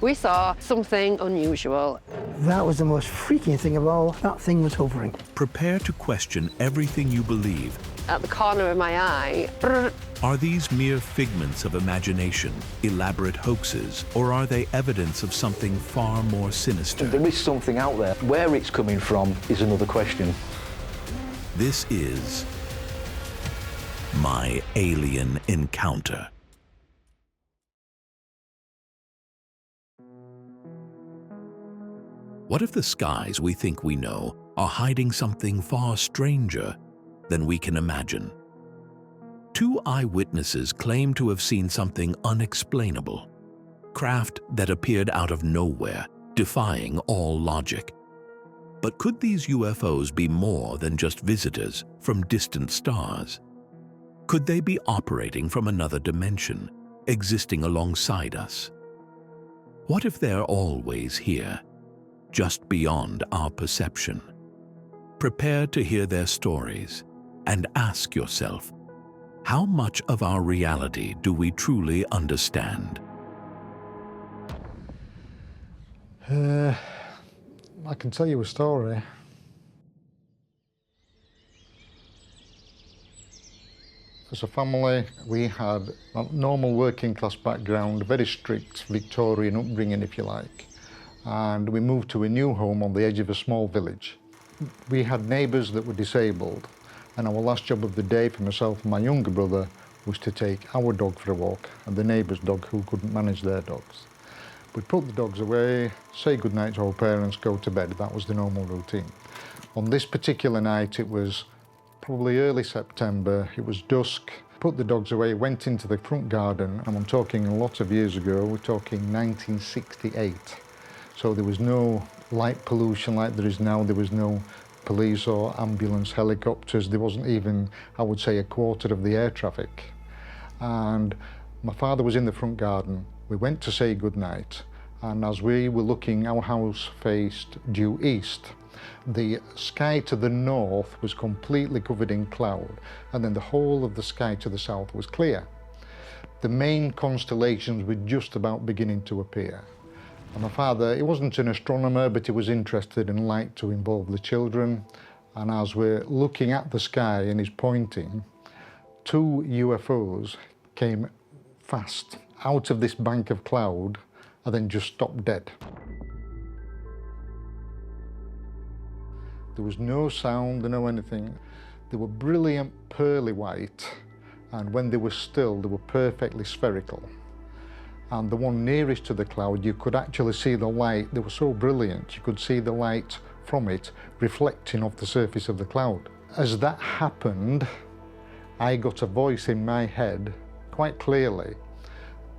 We saw something unusual. That was the most freaking thing of all. That thing was hovering. Prepare to question everything you believe. At the corner of my eye, brrr. Are these mere figments of imagination, elaborate hoaxes, or are they evidence of something far more sinister? There is something out there. Where it's coming from is another question. This is My Alien Encounter. What if the skies we think we know are hiding something far stranger than we can imagine? Two eyewitnesses claim to have seen something unexplainable, craft that appeared out of nowhere, defying all logic. But could these UFOs be more than just visitors from distant stars? Could they be operating from another dimension, existing alongside us? What if they're always here, just beyond our perception? Prepare to hear their stories and ask yourself, how much of our reality do we truly understand? I can tell you a story. As a family, we had a normal working class background, very strict Victorian upbringing, if you like. And we moved to a new home on the edge of a small village. We had neighbours that were disabled, and our last job of the day for myself and my younger brother was to take our dog for a walk and the neighbour's dog who couldn't manage their dogs. We'd put the dogs away, say goodnight to our parents, go to bed. That was the normal routine. On this particular night, it was probably early September, it was dusk, put the dogs away, went into the front garden, and I'm talking a lot of years ago, we're talking 1968. So there was no light pollution like there is now, there was no police or ambulance helicopters, there wasn't even, I would say, a quarter of the air traffic. And my father was in the front garden. We went to say goodnight, and as we were looking, our house faced due east. The sky to the north was completely covered in cloud, and then the whole of the sky to the south was clear. The main constellations were just about beginning to appear. And my father, he wasn't an astronomer, but he was interested and liked to involve the children. And as we're looking at the sky and he's pointing, two UFOs came fast out of this bank of cloud and then just stopped dead. There was no sound, no anything. They were brilliant pearly white, and when they were still, they were perfectly spherical. And the one nearest to the cloud, you could actually see the light. They were so brilliant, you could see the light from it reflecting off the surface of the cloud. As that happened, I got a voice in my head, quite clearly,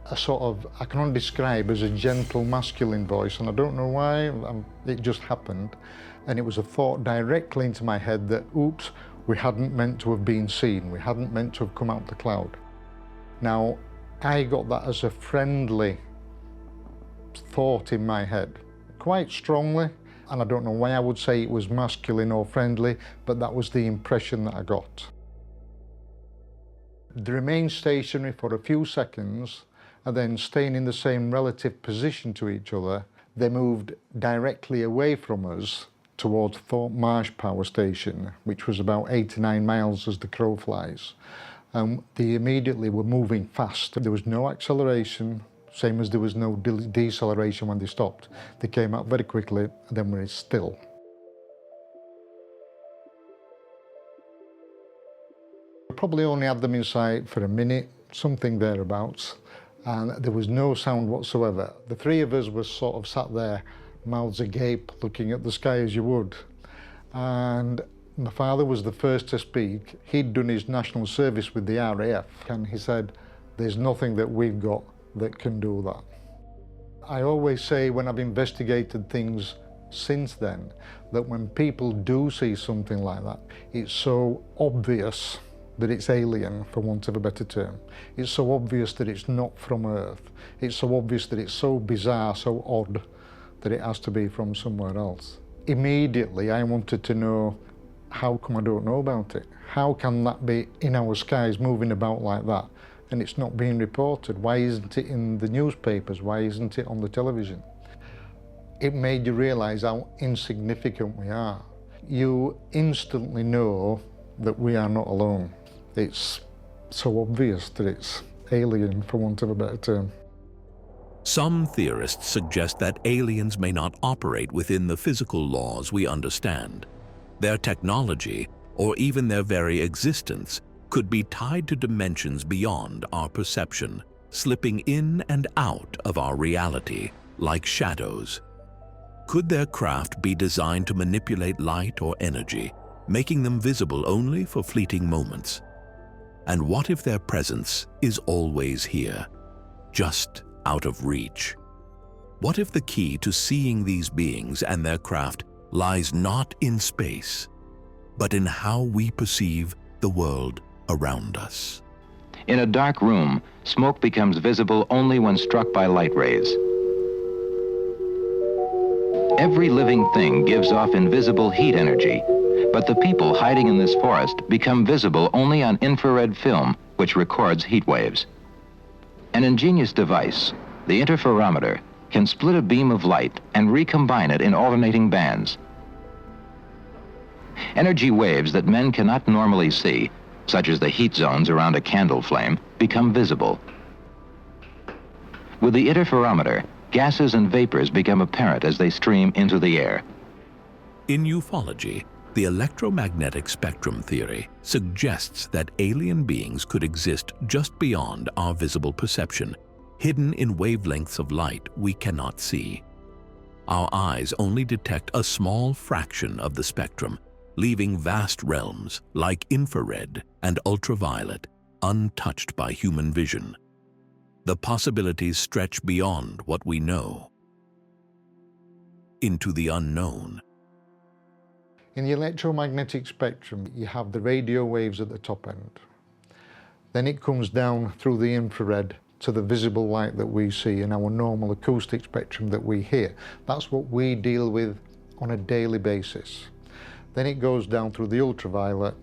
a sort of, I can only describe as a gentle masculine voice, and I don't know why, it just happened. And it was a thought directly into my head that, oops, we hadn't meant to have been seen, we hadn't meant to have come out the cloud. Now, I got that as a friendly thought in my head, quite strongly, and I don't know why I would say it was masculine or friendly, but that was the impression that I got. They remained stationary for a few seconds, and then staying in the same relative position to each other, they moved directly away from us towards Thorpe Marsh Power Station, which was about 8 to 9 miles as the crow flies. They immediately were moving fast. There was no acceleration, same as there was no deceleration when they stopped. They came up very quickly and then were still. We probably only had them in sight for a minute, something thereabouts, and there was no sound whatsoever. The three of us were sort of sat there, mouths agape, looking at the sky as you would. And my father was the first to speak. He'd done his national service with the RAF, and he said, there's nothing that we've got that can do that. I always say when I've investigated things since then, that when people do see something like that, it's so obvious that it's alien, for want of a better term. It's so obvious that it's not from Earth. It's so obvious that it's so bizarre, so odd, that it has to be from somewhere else. Immediately, I wanted to know, how come I don't know about it? How can that be in our skies moving about like that? and it's not being reported? Why isn't it in the newspapers? Why isn't it on the television? It made you realise how insignificant we are. You instantly know that we are not alone. It's so obvious that it's alien, for want of a better term. Some theorists suggest that aliens may not operate within the physical laws we understand. Their technology, or even their very existence, could be tied to dimensions beyond our perception, slipping in and out of our reality like shadows. Could their craft be designed to manipulate light or energy, making them visible only for fleeting moments? And what if their presence is always here, just out of reach? What if the key to seeing these beings and their craft lies not in space, but in how we perceive the world around us? In a dark room, smoke becomes visible only when struck by light rays. Every living thing gives off invisible heat energy, but the people hiding in this forest become visible only on infrared film, which records heat waves. An ingenious device, the interferometer, can split a beam of light and recombine it in alternating bands. Energy waves that men cannot normally see, such as the heat zones around a candle flame, become visible. With the interferometer, gases and vapors become apparent as they stream into the air. In ufology, the electromagnetic spectrum theory suggests that alien beings could exist just beyond our visible perception, hidden in wavelengths of light we cannot see. Our eyes only detect a small fraction of the spectrum, leaving vast realms like infrared and ultraviolet untouched by human vision. The possibilities stretch beyond what we know, into the unknown. In the electromagnetic spectrum, you have the radio waves at the top end. Then it comes down through the infrared to the visible light that we see in our normal acoustic spectrum that we hear. That's what we deal with on a daily basis. Then it goes down through the ultraviolet,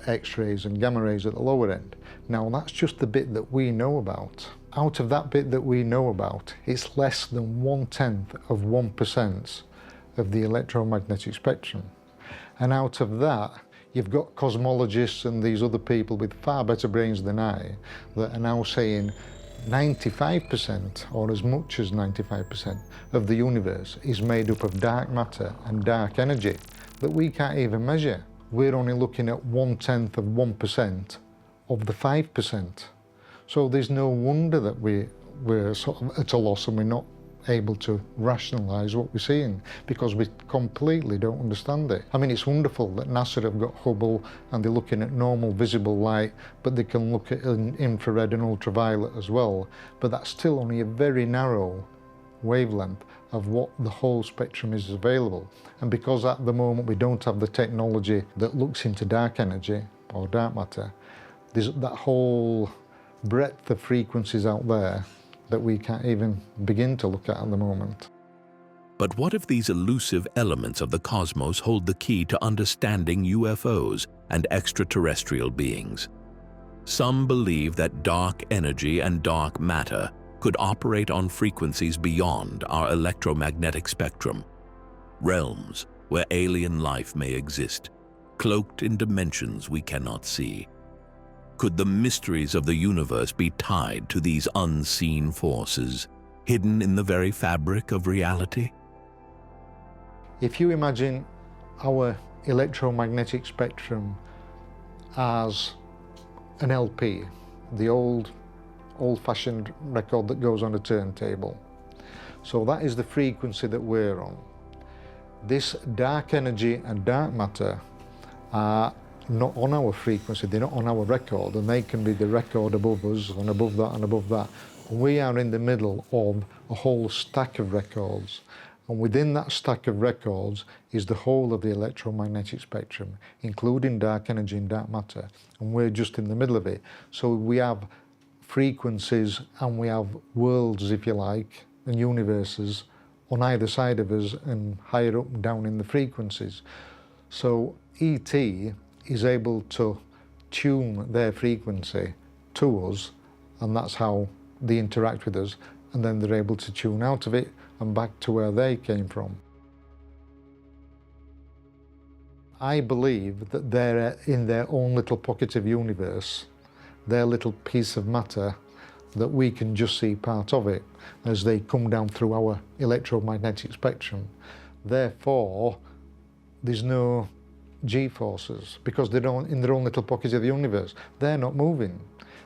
X-rays and gamma rays at the lower end. Now that's just the bit that we know about. Out of that bit that we know about, it's less than 1/10 of 1% of the electromagnetic spectrum. And out of that, you've got cosmologists and these other people with far better brains than I that are now saying 95% or as much as 95% of the universe is made up of dark matter and dark energy that we can't even measure. We're only looking at 1/10 of 1% of the 5%. So there's no wonder that we're sort of at a loss and we're not able to rationalise what we're seeing because we completely don't understand it. I mean, it's wonderful that NASA have got Hubble and they're looking at normal visible light, but they can look at infrared and ultraviolet as well, but that's still only a very narrow wavelength of what the whole spectrum is available. And because at the moment we don't have the technology that looks into dark energy or dark matter, there's that whole breadth of frequencies out there that we can't even begin to look at the moment. But what if these elusive elements of the cosmos hold the key to understanding UFOs and extraterrestrial beings? Some believe that dark energy and dark matter could operate on frequencies beyond our electromagnetic spectrum, realms where alien life may exist, cloaked in dimensions we cannot see. Could the mysteries of the universe be tied to these unseen forces, hidden in the very fabric of reality? If you imagine our electromagnetic spectrum as an LP, the old-fashioned record that goes on a turntable. So that is the frequency that we're on. This dark energy and dark matter are not on our frequency, they're not on our record, and they can be the record above us and above that and above that. We are in the middle of a whole stack of records, and within that stack of records is the whole of the electromagnetic spectrum, including dark energy and dark matter, and we're just in the middle of it. So we have frequencies and we have worlds, if you like, and universes on either side of us and higher up and down in the frequencies. So ET is able to tune their frequency to us and that's how they interact with us, and then they're able to tune out of it and back to where they came from. I believe that they're in their own little pocket of universe, their little piece of matter, that we can just see part of it as they come down through our electromagnetic spectrum. Therefore, there's no G-forces because they're in their own little pocket of the universe. They're not moving,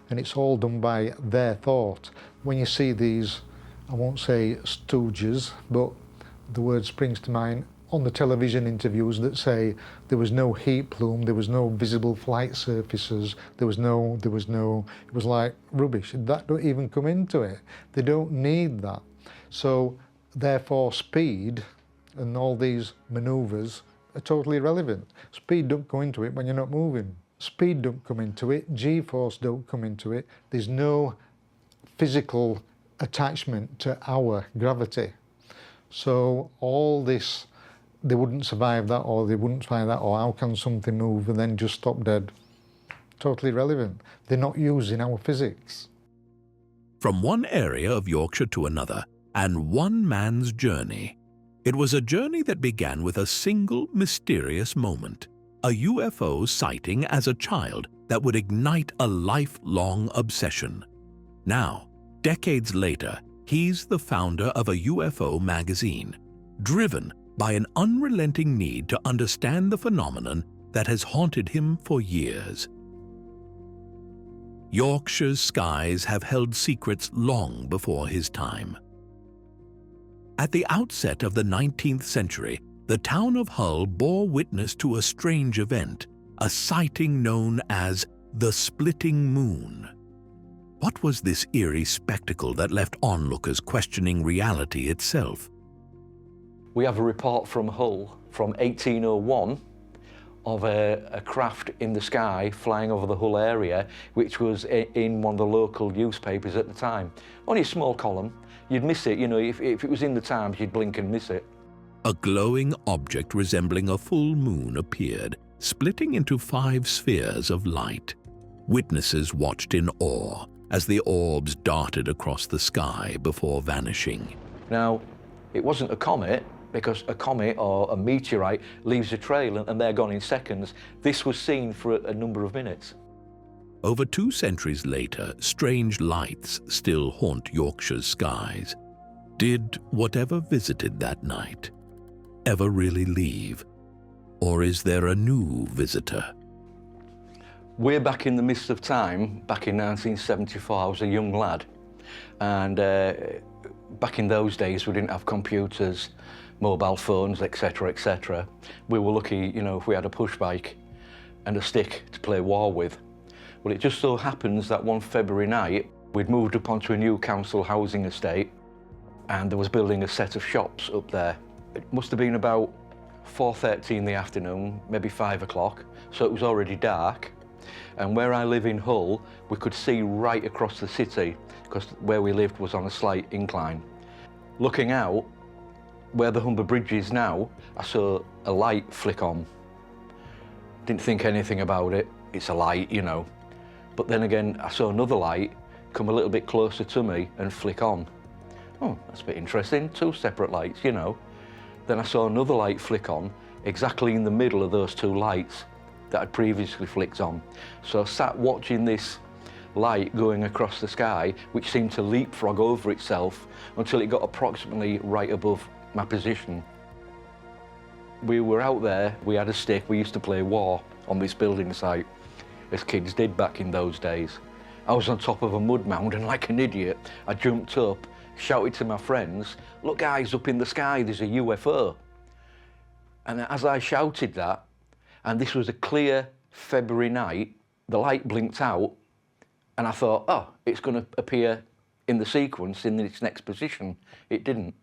and it's all done by their thought. When you see these, I won't say stooges, but the word springs to mind, on the television interviews that say there was no heat plume, there was no visible flight surfaces, it was like rubbish. That don't even come into it. They don't need that. So therefore speed and all these manoeuvres are totally irrelevant. Speed don't go into it when you're not moving. Speed don't come into it, G-force don't come into it. There's no physical attachment to our gravity. So all this, they wouldn't survive that, or they wouldn't find that, or how can something move and then just stop dead? Totally irrelevant. They're not using our physics. From one area of Yorkshire to another, and one man's journey. It was a journey that began with a single mysterious moment, a UFO sighting as a child that would ignite a lifelong obsession. Now, decades later, he's the founder of a UFO magazine, driven by an unrelenting need to understand the phenomenon that has haunted him for years. Yorkshire's skies have held secrets long before his time. At the outset of the 19th century, the town of Hull bore witness to a strange event, a sighting known as the splitting moon. What was this eerie spectacle that left onlookers questioning reality itself? We have a report from Hull from 1801 of a craft in the sky flying over the Hull area, which was in one of the local newspapers at the time. Only a small column. You'd miss it, you know, if it was in the Times, you'd blink and miss it. A glowing object resembling a full moon appeared, splitting into 5 spheres of light. Witnesses watched in awe as the orbs darted across the sky before vanishing. Now, it wasn't a comet, because a comet or a meteorite leaves a trail and they're gone in seconds. This was seen for a number of minutes. Over 2 centuries later, strange lights still haunt Yorkshire's skies. Did whatever visited that night ever really leave? Or is there a new visitor? We're back in the midst of time. Back in 1974, I was a young lad. And back in those days, we didn't have computers, mobile phones, etc., etc. We were lucky, you know, if we had a push bike and a stick to play war with. Well, it just so happens that one February night, we'd moved up onto a new council housing estate, and there was building a set of shops up there. It must have been about 4:30 in the afternoon, maybe 5 o'clock, so it was already dark. And where I live in Hull, we could see right across the city, because where we lived was on a slight incline. Looking out, where the Humber Bridge is now, I saw a light flick on. Didn't think anything about it, it's a light, you know. But then again, I saw another light come a little bit closer to me and flick on. Oh, that's a bit interesting, 2 separate lights, you know. Then I saw another light flick on, exactly in the middle of those 2 lights that had previously flicked on. So I sat watching this light going across the sky, which seemed to leapfrog over itself until it got approximately right above my position. We were out there, we had a stick, we used to play war on this building site, as kids did back in those days. I was on top of a mud mound and like an idiot, I jumped up, shouted to my friends, "Look guys, up in the sky, there's a UFO." And as I shouted that, and this was a clear February night, the light blinked out, and I thought, oh, it's going to appear in the sequence in its next position. It didn't.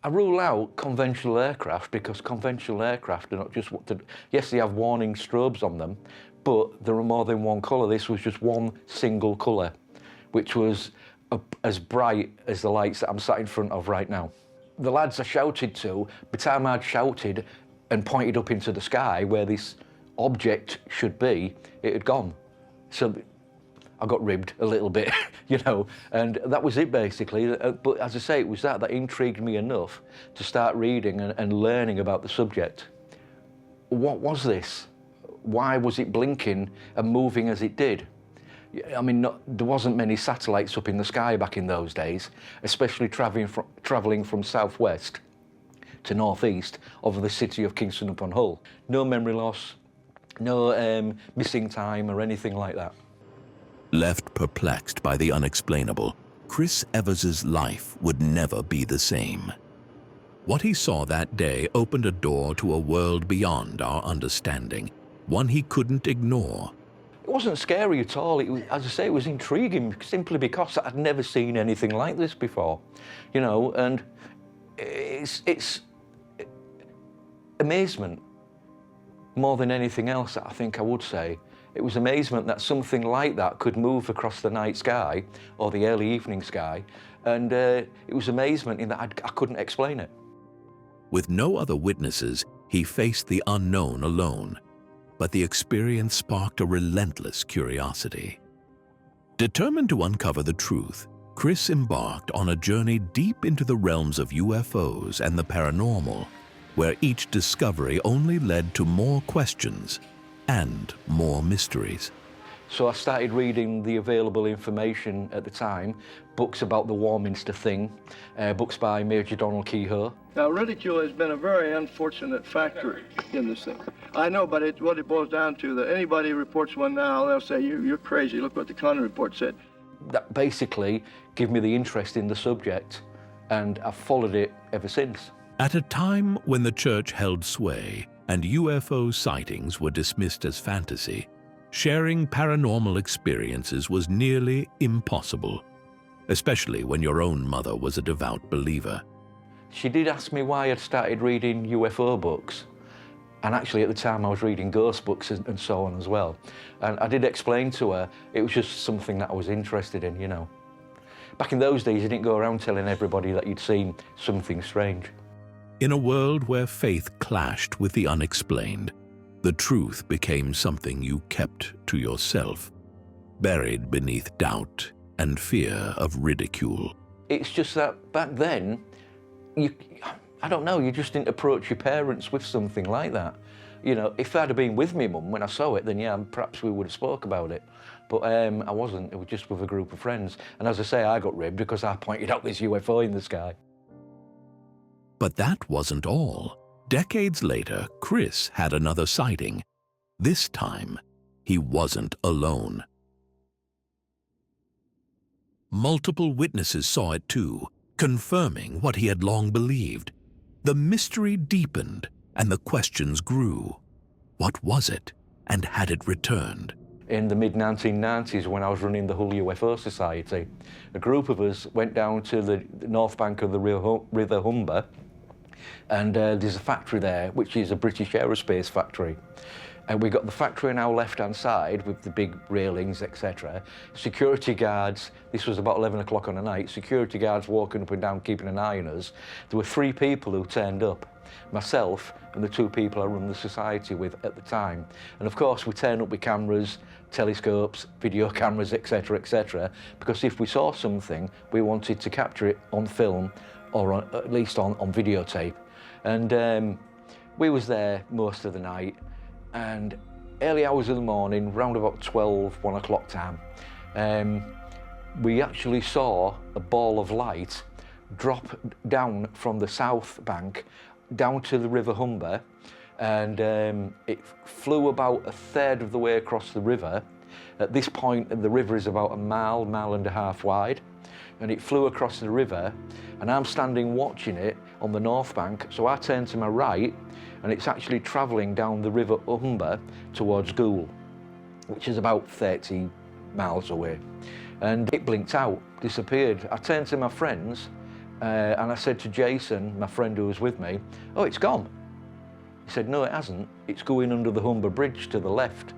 I rule out conventional aircraft because conventional aircraft are not just what to, yes, they have warning strobes on them, but there are more than one colour. This was just one single colour, which was as bright as the lights that I'm sat in front of right now. The lads I shouted to, by the time I'd shouted and pointed up into the sky where this object should be, it had gone. So I got ribbed a little bit, you know, and that was it basically. But as I say, it was that intrigued me enough to start reading and learning about the subject. What was this? Why was it blinking and moving as it did? I mean, there wasn't many satellites up in the sky back in those days, especially travelling from southwest to northeast over the city of Kingston upon Hull. No memory loss, no missing time or anything like that. Left perplexed by the unexplainable, Chris Evers's life would never be the same. What he saw that day opened a door to a world beyond our understanding, one he couldn't ignore. It wasn't scary at all. It was, as I say, it was intriguing simply because I'd never seen anything like this before, you know, and it's amazement more than anything else, I think I would say. It was amazement that something like that could move across the night sky or the early evening sky, and it was amazement in that I couldn't explain it. With no other witnesses, he faced the unknown alone, but the experience sparked a relentless curiosity. Determined to uncover the truth, Chris embarked on a journey deep into the realms of UFOs and the paranormal, where each discovery only led to more questions and more mysteries. So I started reading the available information at the time, books about the Warminster thing, books by Major Donald Kehoe. Now, ridicule has been a very unfortunate factor in this thing. I know, but what it boils down to, that anybody reports one now, they'll say, you're crazy, look what the Condon report said. That basically gave me the interest in the subject, and I've followed it ever since. At a time when the church held sway and UFO sightings were dismissed as fantasy, sharing paranormal experiences was nearly impossible, especially when your own mother was a devout believer. She did ask me why I'd started reading UFO books, and actually at the time I was reading ghost books and so on as well. And I did explain to her it was just something that I was interested in, you know. Back in those days, you didn't go around telling everybody that you'd seen something strange. In a world where faith clashed with the unexplained, the truth became something you kept to yourself, buried beneath doubt and fear of ridicule. It's just that back then, I don't know, you just didn't approach your parents with something like that. You know, if I'd have been with me mum when I saw it, then yeah, perhaps we would have spoke about it. But I wasn't, it was just with a group of friends. And as I say, I got ribbed because I pointed out this UFO in the sky. But that wasn't all. Decades later, Chris had another sighting. This time, he wasn't alone. Multiple witnesses saw it too, confirming what he had long believed. The mystery deepened and the questions grew. What was it, and had it returned? In the mid-1990s, when I was running the Hull UFO Society, a group of us went down to the north bank of the River Humber, and there's a factory there, which is a British aerospace factory. And we got the factory on our left-hand side with the big railings, etc. Security guards, this was about 11 o'clock on the night, security guards walking up and down, keeping an eye on us. There were 3 people who turned up, myself and the 2 people I run the society with at the time. And of course, we turned up with cameras, telescopes, video cameras, etc., because if we saw something, we wanted to capture it on film or at least on videotape. And we was there most of the night, and early hours of the morning, round about 12, 1 o'clock time, we actually saw a ball of light drop down from the south bank down to the River Humber, and it flew about a third of the way across the river. At this point, the river is about a mile and a half wide, and it flew across the river, and I'm standing watching it on the north bank, so I turn to my right, and it's actually travelling down the River Humber towards Goole, which is about 30 miles away. And it blinked out, disappeared. I turned to my friends, and I said to Jason, my friend who was with me, "Oh, it's gone." He said, "No, it hasn't. It's going under the Humber Bridge to the left."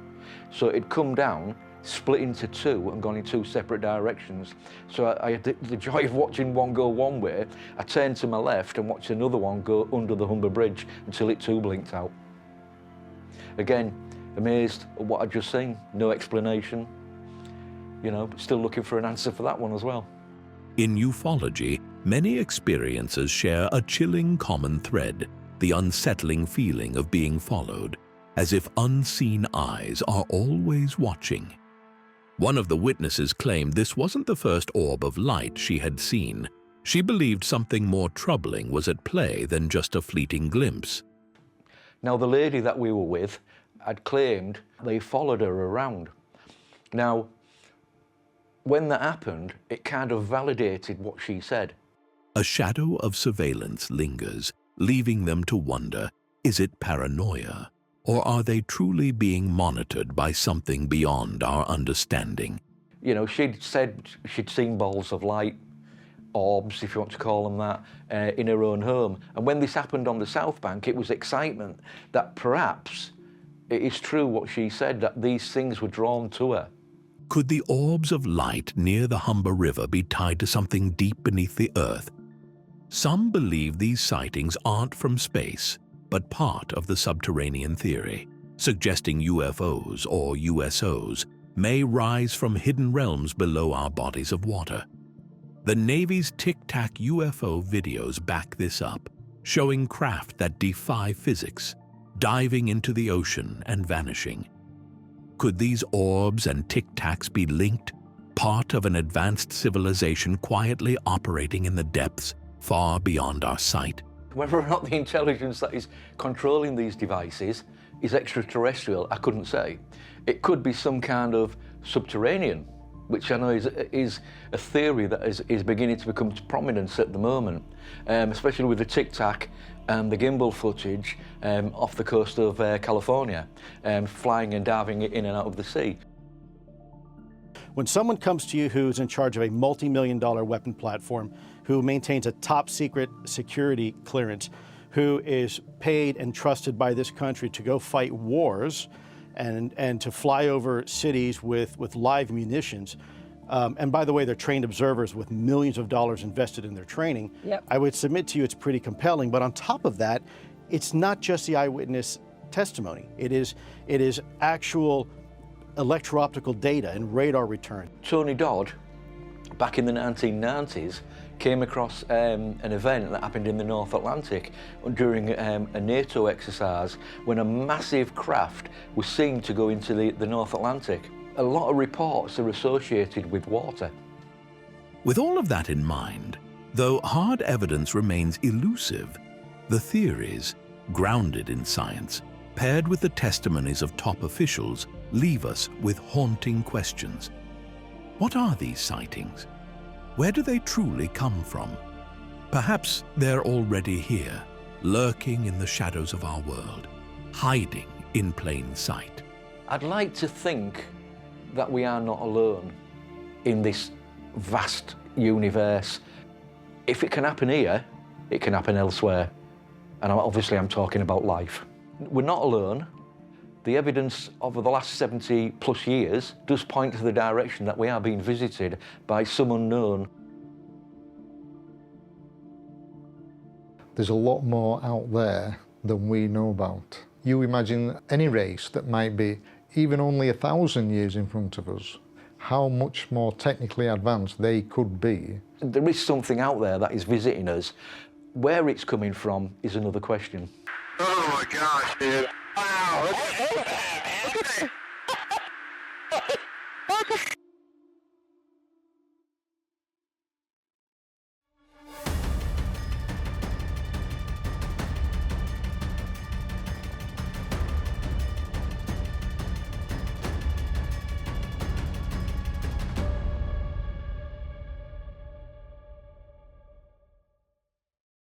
So it'd come down, split into 2 and gone in 2 separate directions. So I had the joy of watching one go one way. I turned to my left and watched another one go under the Humber Bridge until it too blinked out. Again, amazed at what I'd just seen. No explanation. You know, still looking for an answer for that one as well. In ufology, many experiences share a chilling common thread, the unsettling feeling of being followed, as if unseen eyes are always watching. One of the witnesses claimed this wasn't the first orb of light she had seen. She believed something more troubling was at play than just a fleeting glimpse. Now, the lady that we were with had claimed they followed her around. Now, when that happened, it kind of validated what she said. A shadow of surveillance lingers, leaving them to wonder, is it paranoia? Or are they truly being monitored by something beyond our understanding? You know, she'd said she'd seen balls of light, orbs, if you want to call them that, in her own home. And when this happened on the South Bank, it was excitement that perhaps it is true what she said, that these things were drawn to her. Could the orbs of light near the Humber River be tied to something deep beneath the earth? Some believe these sightings aren't from space, but part of the subterranean theory, suggesting UFOs or USOs may rise from hidden realms below our bodies of water. The Navy's Tic Tac UFO videos back this up, showing craft that defy physics, diving into the ocean and vanishing. Could these orbs and Tic Tacs be linked, part of an advanced civilization quietly operating in the depths far beyond our sight? Whether or not the intelligence that is controlling these devices is extraterrestrial, I couldn't say. It could be some kind of subterranean, which I know is a theory that is beginning to become prominent at the moment, especially with the Tic Tac and the gimbal footage off the coast of California, flying and diving in and out of the sea. When someone comes to you who's in charge of a multi-million-dollar weapon platform, who maintains a top-secret security clearance, who is paid and trusted by this country to go fight wars and to fly over cities with live munitions, and by the way, they're trained observers with millions of dollars invested in their training, Yep. I would submit to you it's pretty compelling. But on top of that, it's not just the eyewitness testimony. It is actual electro-optical data and radar return. Tony Dodd, back in the 1990s, came across an event that happened in the North Atlantic during a NATO exercise when a massive craft was seen to go into the North Atlantic. A lot of reports are associated with water. With all of that in mind, though hard evidence remains elusive, the theories, grounded in science, paired with the testimonies of top officials, leave us with haunting questions. What are these sightings? Where do they truly come from? Perhaps they're already here, lurking in the shadows of our world, hiding in plain sight. I'd like to think that we are not alone in this vast universe. If it can happen here, it can happen elsewhere. And obviously I'm talking about life. We're not alone. The evidence over the last 70 plus years does point to the direction that we are being visited by some unknown. There's a lot more out there than we know about. You imagine any race that might be even only 1,000 years in front of us, how much more technically advanced they could be. There is something out there that is visiting us. Where it's coming from is another question. Oh my gosh, dude. Wow.